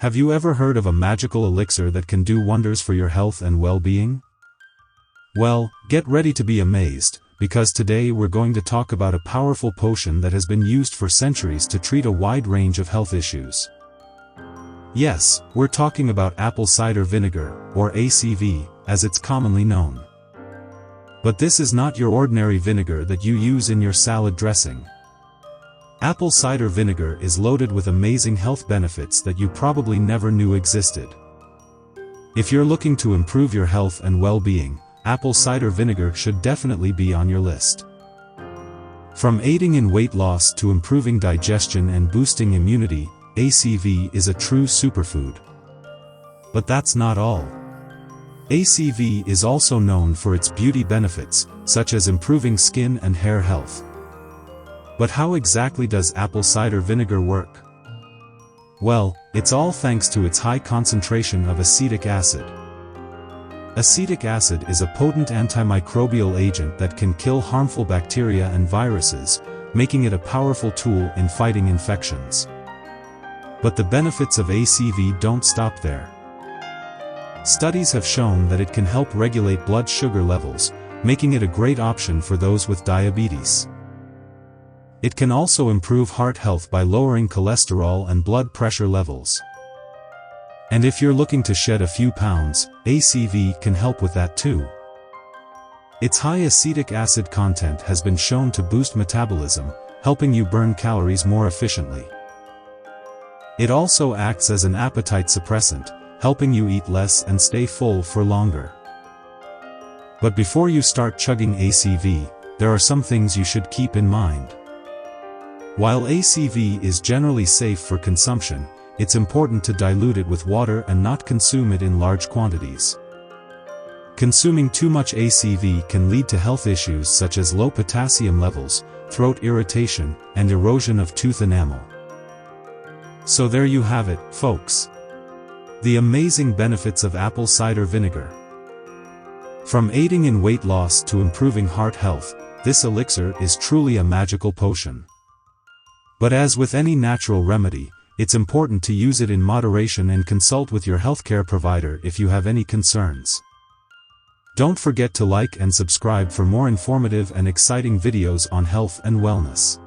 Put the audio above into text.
Have you ever heard of a magical elixir that can do wonders for your health and well-being? Well, get ready to be amazed, because today we're going to talk about a powerful potion that has been used for centuries to treat a wide range of health issues. Yes, we're talking about apple cider vinegar, or ACV, as it's commonly known. But this is not your ordinary vinegar that you use in your salad dressing. Apple cider vinegar is loaded with amazing health benefits that you probably never knew existed. If you're looking to improve your health and well-being, apple cider vinegar should definitely be on your list. From aiding in weight loss to improving digestion and boosting immunity, ACV is a true superfood. But that's not all. ACV is also known for its beauty benefits, such as improving skin and hair health. But how exactly does apple cider vinegar work? Well, it's all thanks to its high concentration of acetic acid. Acetic acid is a potent antimicrobial agent that can kill harmful bacteria and viruses, making it a powerful tool in fighting infections. But the benefits of ACV don't stop there. Studies have shown that it can help regulate blood sugar levels, making it a great option for those with diabetes. It can also improve heart health by lowering cholesterol and blood pressure levels. And if you're looking to shed a few pounds, ACV can help with that too. Its high acetic acid content has been shown to boost metabolism, helping you burn calories more efficiently. It also acts as an appetite suppressant, helping you eat less and stay full for longer. But before you start chugging ACV, there are some things you should keep in mind. While ACV is generally safe for consumption, it's important to dilute it with water and not consume it in large quantities. Consuming too much ACV can lead to health issues such as low potassium levels, throat irritation, and erosion of tooth enamel. So there you have it, folks. The amazing benefits of apple cider vinegar. From aiding in weight loss to improving heart health, this elixir is truly a magical potion. But as with any natural remedy, it's important to use it in moderation and consult with your healthcare provider if you have any concerns. Don't forget to like and subscribe for more informative and exciting videos on health and wellness.